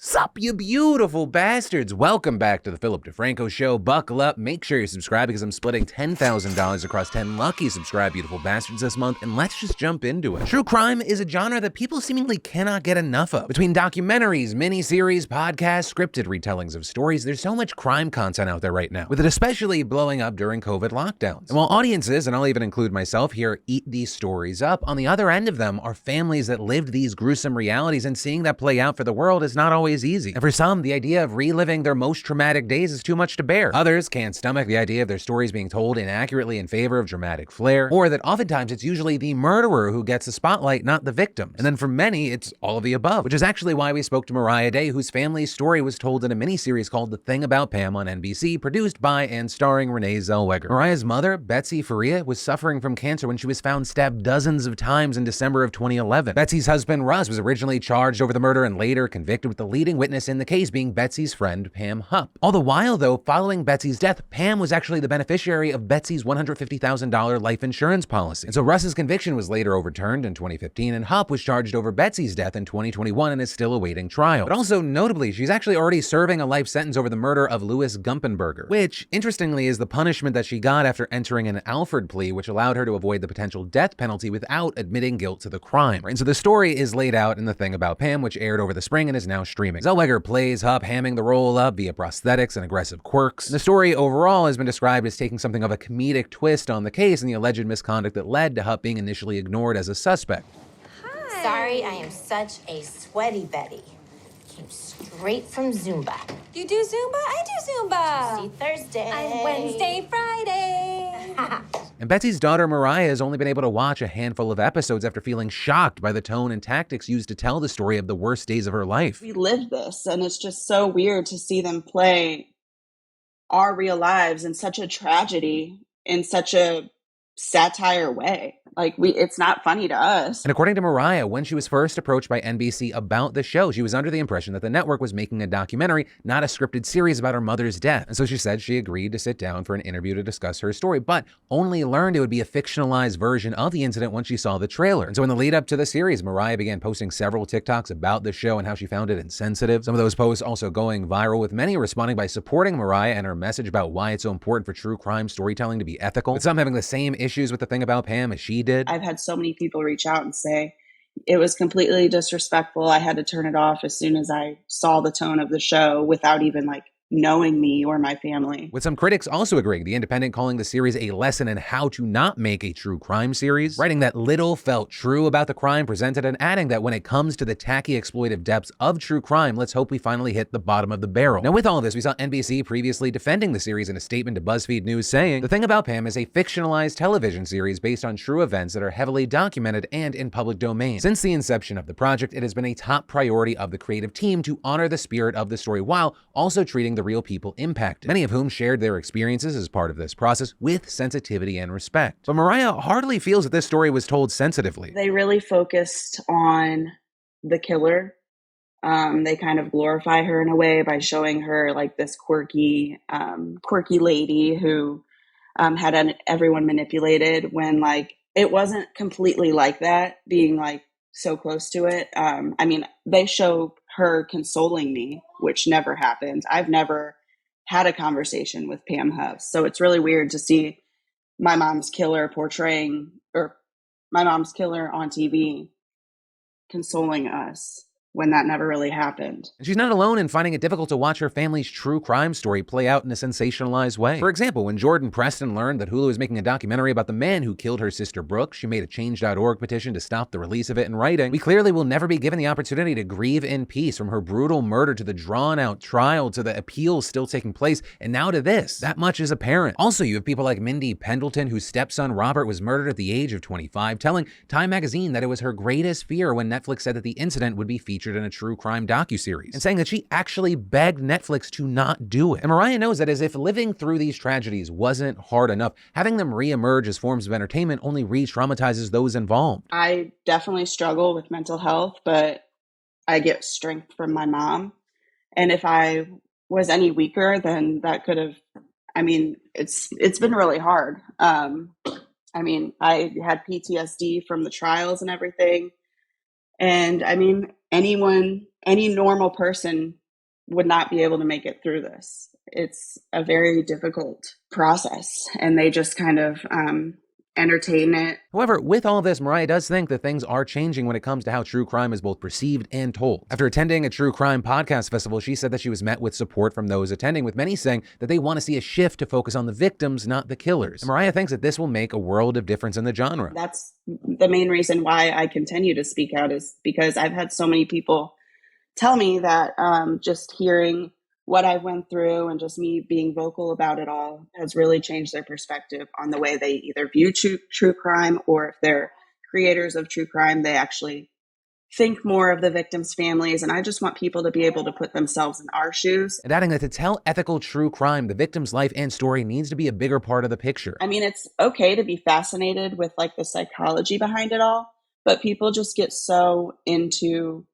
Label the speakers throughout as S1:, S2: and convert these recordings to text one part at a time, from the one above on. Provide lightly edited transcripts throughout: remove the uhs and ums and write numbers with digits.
S1: Sup, you beautiful bastards! Welcome back to the Philip DeFranco Show. Buckle up, make sure you subscribe because I'm splitting $10,000 across 10 lucky subscribe beautiful bastards this month, and let's just jump into it. True crime is a genre that people seemingly cannot get enough of. Between documentaries, miniseries, podcasts, scripted retellings of stories, there's so much crime content out there right now, with it especially blowing up during COVID lockdowns. And while audiences, and I'll even include myself here, eat these stories up, on the other end of them are families that lived these gruesome realities, and seeing that play out for the world is not always easy. And for some, the idea of reliving their most traumatic days is too much to bear. Others can't stomach the idea of their stories being told inaccurately in favor of dramatic flair, or that oftentimes it's usually the murderer who gets the spotlight, not the victims. And then for many, it's all of the above, which is actually why we spoke to Mariah Day, whose family's story was told in a miniseries called The Thing About Pam on NBC, produced by and starring Renee Zellweger. Mariah's mother, Betsy Faria, was suffering from cancer when she was found stabbed dozens of times in December of 2011. Betsy's husband, Russ, was originally charged over the murder and later convicted, with the leading witness in the case being Betsy's friend, Pam Hupp. All the while, though, following Betsy's death, Pam was actually the beneficiary of Betsy's $150,000 life insurance policy. And so Russ's conviction was later overturned in 2015, and Hupp was charged over Betsy's death in 2021 and is still awaiting trial. But also, notably, she's actually already serving a life sentence over the murder of Louis Gumpenberger, which, interestingly, is the punishment that she got after entering an Alford plea, which allowed her to avoid the potential death penalty without admitting guilt to the crime. And so the story is laid out in The Thing About Pam, which aired over the spring and is now streaming. Zellweger plays Hupp, hamming the role up via prosthetics and aggressive quirks. The story overall has been described as taking something of a comedic twist on the case and the alleged misconduct that led to Hupp being initially ignored as a suspect.
S2: Hi. Sorry, I am such a sweaty Betty. Came straight from Zumba.
S3: You do Zumba? I do Zumba.
S2: Tuesday, Thursday.
S3: I'm Wednesday, Friday.
S1: And Betsy's daughter Mariah has only been able to watch a handful of episodes after feeling shocked by the tone and tactics used to tell the story of the worst days of her life.
S4: We lived this, and it's just so weird to see them play our real lives in such a tragedy, in such a satire way. Like, it's not funny to us.
S1: And according to Mariah, when she was first approached by NBC about the show, she was under the impression that the network was making a documentary, not a scripted series about her mother's death. And so she said she agreed to sit down for an interview to discuss her story, but only learned it would be a fictionalized version of the incident once she saw the trailer. And so in the lead up to the series, Mariah began posting several TikToks about the show and how she found it insensitive. Some of those posts also going viral, with many responding by supporting Mariah and her message about why it's so important for true crime storytelling to be ethical, with some having the same issues with The Thing About Pam as she did.
S4: I've had so many people reach out and say it was completely disrespectful. I had to turn it off as soon as I saw the tone of the show without even knowing me or my family.
S1: With some critics also agreeing, The Independent calling the series a lesson in how to not make a true crime series, writing that little felt true about the crime presented, and adding that when it comes to the tacky exploitive depths of true crime, let's hope we finally hit the bottom of the barrel. Now with all of this, we saw NBC previously defending the series in a statement to BuzzFeed News saying, "The Thing About Pam is a fictionalized television series based on true events that are heavily documented and in public domain. Since the inception of the project, it has been a top priority of the creative team to honor the spirit of the story while also treating the real people impacted, many of whom shared their experiences as part of this process with sensitivity and respect." But Mariah hardly feels that this story was told sensitively.
S4: They really focused on the killer. They kind of glorify her in a way by showing her like this quirky lady who had everyone manipulated, when it wasn't completely like that, being so close to it. I mean, they show her consoling me, which never happened. I've never had a conversation with Pam Huff. So it's really weird to see my mom's killer on TV consoling us when that never really happened.
S1: And she's not alone in finding it difficult to watch her family's true crime story play out in a sensationalized way. For example, when Jordan Preston learned that Hulu is making a documentary about the man who killed her sister Brooke, she made a Change.org petition to stop the release of it in writing, "We clearly will never be given the opportunity to grieve in peace, from her brutal murder to the drawn-out trial to the appeals still taking place, and now to this. That much is apparent." Also, you have people like Mindy Pendleton, whose stepson Robert was murdered at the age of 25, telling Time magazine that it was her greatest fear when Netflix said that the incident would be featured in a true crime docuseries, and saying that she actually begged Netflix to not do it. And Mariah knows that as if living through these tragedies wasn't hard enough, having them re-emerge as forms of entertainment only re-traumatizes those involved.
S4: I definitely struggle with mental health, but I get strength from my mom. And if I was any weaker, then that could have, it's been really hard. I had PTSD from the trials and everything. And anyone any normal person would not be able to make it through this. It's a very difficult process, and they just kind of entertain it.
S1: However, with all this, Mariah does think that things are changing when it comes to how true crime is both perceived and told. After attending a true crime podcast festival, she said that she was met with support from those attending, with many saying that they want to see a shift to focus on the victims, not the killers. And Mariah thinks that this will make a world of difference in the genre.
S4: That's the main reason why I continue to speak out, is because I've had so many people tell me that just hearing what I went through and just me being vocal about it all has really changed their perspective on the way they either view true crime, or if they're creators of true crime, they actually think more of the victims' families. And I just want people to be able to put themselves in our shoes.
S1: And adding that to tell ethical true crime, the victim's life and story needs to be a bigger part of the picture.
S4: I mean, it's okay to be fascinated with like the psychology behind it all, but people just get so into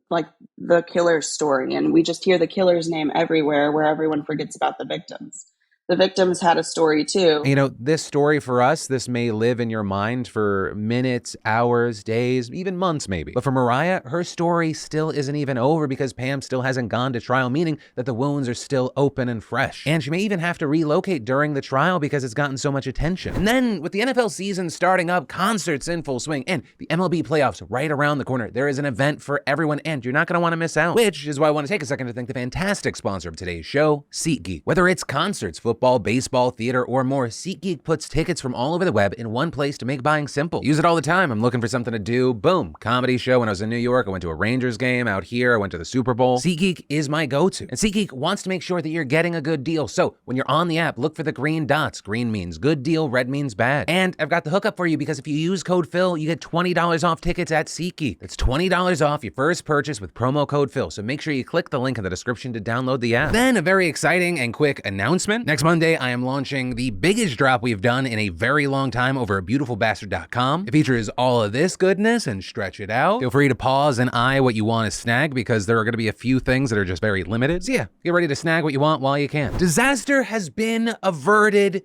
S4: like the killer's story, and we just hear the killer's name everywhere, where everyone forgets about the victims. The victims had a story too.
S1: You know, this story for us, this may live in your mind for minutes, hours, days, even months maybe. But for Mariah, her story still isn't even over because Pam still hasn't gone to trial, meaning that the wounds are still open and fresh. And she may even have to relocate during the trial because it's gotten so much attention. And then with the NFL season starting up, concerts in full swing, and the MLB playoffs right around the corner, there is an event for everyone, and you're not going to want to miss out. Which is why I want to take a second to thank the fantastic sponsor of today's show, SeatGeek. Whether it's concerts, football, baseball, theater, or more, SeatGeek puts tickets from all over the web in one place to make buying simple. Use it all the time. I'm looking for something to do. Boom. Comedy show when I was in New York. I went to a Rangers game. Out here, I went to the Super Bowl. SeatGeek is my go-to. And SeatGeek wants to make sure that you're getting a good deal. So when you're on the app, look for the green dots. Green means good deal, red means bad. And I've got the hookup for you, because if you use code Phil, you get $20 off tickets at SeatGeek. That's $20 off your first purchase with promo code Phil. So make sure you click the link in the description to download the app. Then a very exciting and quick announcement. Next Monday, I am launching the biggest drop we've done in a very long time over at beautifulbastard.com. It features all of this goodness and stretch it out. Feel free to pause and eye what you want to snag, because there are going to be a few things that are just very limited. So yeah, get ready to snag what you want while you can. Disaster has been averted.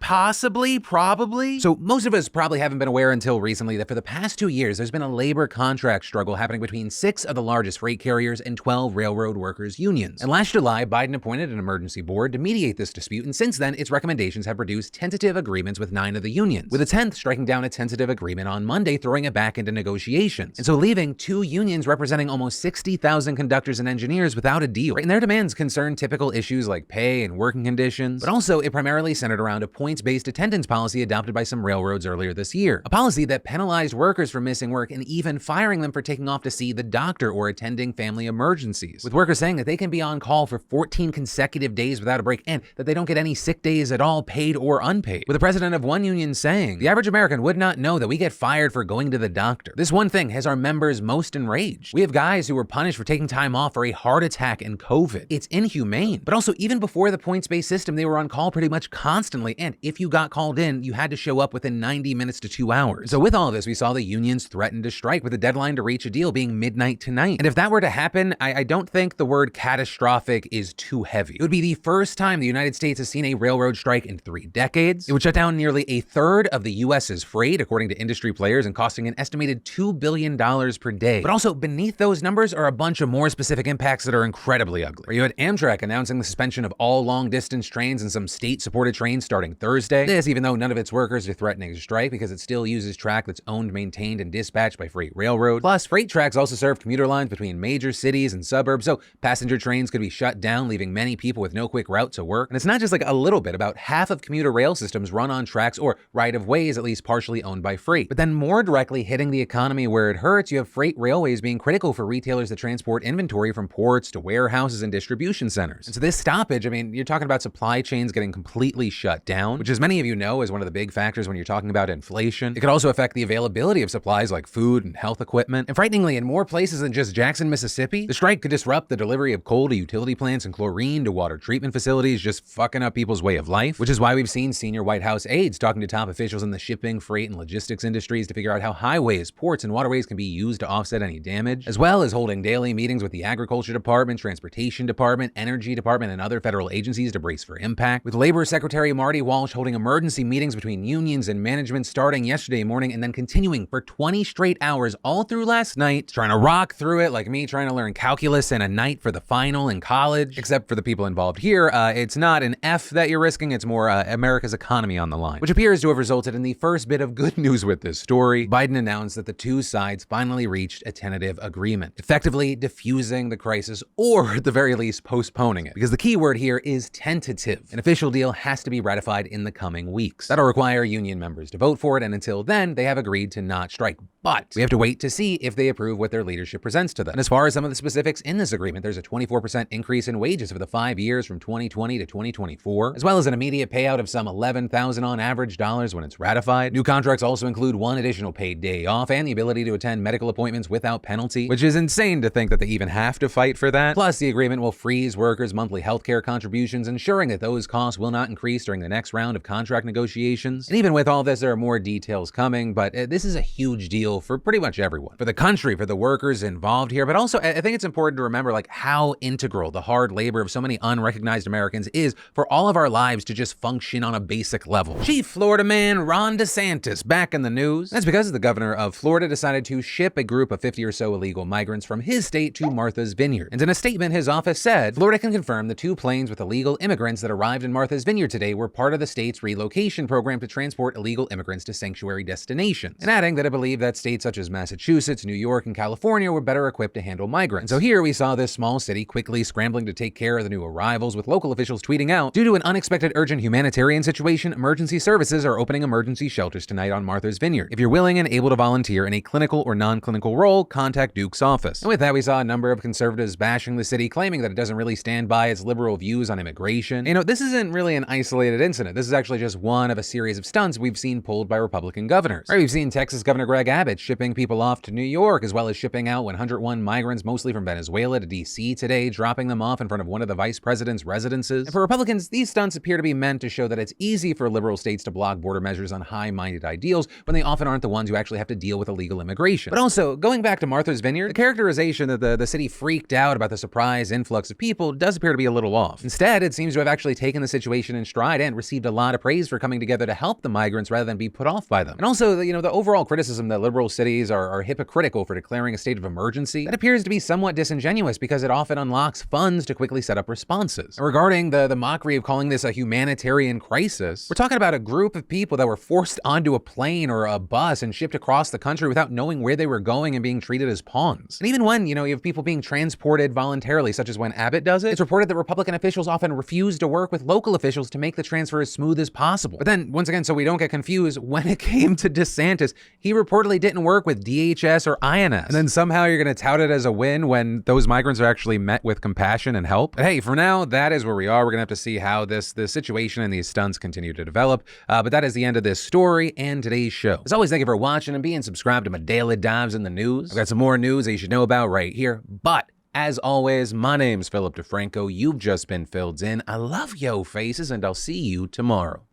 S1: Possibly, probably. So most of us probably haven't been aware until recently that for the past 2 years, there's been a labor contract struggle happening between 6 of the largest freight carriers and 12 railroad workers' unions. And last July, Biden appointed an emergency board to mediate this dispute, and since then, its recommendations have produced tentative agreements with 9 of the unions, with the 10th striking down a tentative agreement on Monday, throwing it back into negotiations. And so leaving 2 unions representing almost 60,000 conductors and engineers without a deal. And their demands concern typical issues like pay and working conditions, but also it primarily centered around a points-based attendance policy adopted by some railroads earlier this year. A policy that penalized workers for missing work and even firing them for taking off to see the doctor or attending family emergencies, with workers saying that they can be on call for 14 consecutive days without a break, and that they don't get any sick days at all, paid or unpaid. With the president of one union saying, "The average American would not know that we get fired for going to the doctor. This one thing has our members most enraged. We have guys who were punished for taking time off for a heart attack and COVID. It's inhumane." But also, even before the points-based system, they were on call pretty much constantly, and if you got called in, you had to show up within 90 minutes to 2 hours. So with all of this, we saw the unions threaten to strike, with a deadline to reach a deal being midnight tonight. And if that were to happen, I don't think the word catastrophic is too heavy. It would be the first time the United States has seen a railroad strike in 3 decades. It would shut down nearly a third of the US's freight, according to industry players, and costing an estimated $2 billion per day. But also beneath those numbers are a bunch of more specific impacts that are incredibly ugly. Where you had Amtrak announcing the suspension of all long-distance trains and some state-supported trains starting Thursday. This, even though none of its workers are threatening to strike, because it still uses track that's owned, maintained, and dispatched by Freight Railroad. Plus, freight tracks also serve commuter lines between major cities and suburbs, so passenger trains could be shut down, leaving many people with no quick route to work. And it's not just like a little bit. About half of commuter rail systems run on tracks or right-of-ways, at least partially owned by freight. But then more directly hitting the economy where it hurts, you have freight railways being critical for retailers that transport inventory from ports to warehouses and distribution centers. And so this stoppage, I mean, you're talking about supply chains getting completely shut down, which, as many of you know, is one of the big factors when you're talking about inflation. It could also affect the availability of supplies like food and health equipment. And frighteningly, in more places than just Jackson, Mississippi, the strike could disrupt the delivery of coal to utility plants and chlorine to water treatment facilities, just fucking up people's way of life, which is why we've seen senior White House aides talking to top officials in the shipping, freight, and logistics industries to figure out how highways, ports, and waterways can be used to offset any damage, as well as holding daily meetings with the Agriculture Department, Transportation Department, Energy Department, and other federal agencies to brace for impact, with Labor Secretary Marty Secretary Walsh holding emergency meetings between unions and management starting yesterday morning and then continuing for 20 straight hours all through last night, trying to rock through it like me trying to learn calculus in a night for the final in college. Except for the people involved here, it's not an F that you're risking, it's more America's economy on the line, which appears to have resulted in the first bit of good news with this story. Biden announced that the two sides finally reached a tentative agreement, effectively diffusing the crisis, or at the very least postponing it, because the key word here is tentative. An official deal has to be ratified in the coming weeks. That'll require union members to vote for it, and until then, they have agreed to not strike. But we have to wait to see if they approve what their leadership presents to them. And as far as some of the specifics in this agreement, there's a 24% increase in wages for the 5 years from 2020 to 2024, as well as an immediate payout of some $11,000 on average dollars when it's ratified. New contracts also include one additional paid day off and the ability to attend medical appointments without penalty, which is insane to think that they even have to fight for that. Plus, the agreement will freeze workers' monthly healthcare contributions, ensuring that those costs will not increase during the next round of contract negotiations. And even with all this, there are more details coming, but this is a huge deal for pretty much everyone. For the country, for the workers involved here, but also I think it's important to remember like how integral the hard labor of so many unrecognized Americans is for all of our lives to just function on a basic level. Chief Florida man Ron DeSantis back in the news. That's because the governor of Florida decided to ship a group of 50 or so illegal migrants from his state to Martha's Vineyard. And in a statement, his office said, Florida can confirm the 2 planes with illegal immigrants that arrived in Martha's Vineyard today were part of the state's relocation program to transport illegal immigrants to sanctuary destinations. And adding that I believe that states such as Massachusetts, New York, and California were better equipped to handle migrants. And so here we saw this small city quickly scrambling to take care of the new arrivals, with local officials tweeting out, due to an unexpected urgent humanitarian situation, emergency services are opening emergency shelters tonight on Martha's Vineyard. If you're willing and able to volunteer in a clinical or non-clinical role, contact Duke's office. And with that, we saw a number of conservatives bashing the city, claiming that it doesn't really stand by its liberal views on immigration. You know, this isn't really an isolated incident. This is actually just one of a series of stunts we've seen pulled by Republican governors. Right, we've seen Texas Governor Greg Abbott shipping people off to New York, as well as shipping out 101 migrants, mostly from Venezuela, to DC today, dropping them off in front of one of the vice president's residences. And for Republicans, these stunts appear to be meant to show that it's easy for liberal states to block border measures on high-minded ideals when they often aren't the ones who actually have to deal with illegal immigration. But also, going back to Martha's Vineyard, the characterization that the city freaked out about the surprise influx of people does appear to be a little off. Instead, it seems to have actually taken the situation in stride and received a lot of praise for coming together to help the migrants rather than be put off by them. And also, you know, the overall criticism that liberal cities are hypocritical for declaring a state of emergency, that appears to be somewhat disingenuous because it often unlocks funds to quickly set up responses. And regarding the mockery of calling this a humanitarian crisis, we're talking about a group of people that were forced onto a plane or a bus and shipped across the country without knowing where they were going and being treated as pawns. And even when, you know, you have people being transported voluntarily, such as when Abbott does it, it's reported that Republican officials often refuse to work with local officials to make the transfer as smooth as possible. But then, once again, so we don't get confused, when it came to DeSantis, he reportedly didn't work with DHS or INS. And then somehow you're going to tout it as a win when those migrants are actually met with compassion and help. But hey, for now, that is where we are. We're going to have to see how this situation and these stunts continue to develop. But that is the end of this story and today's show. As always, thank you for watching and being subscribed to my daily dives in the news. I've got some more news that you should know about right here. But as always, my name's Philip DeFranco. You've just been filled in. I love yo faces, and I'll see you tomorrow.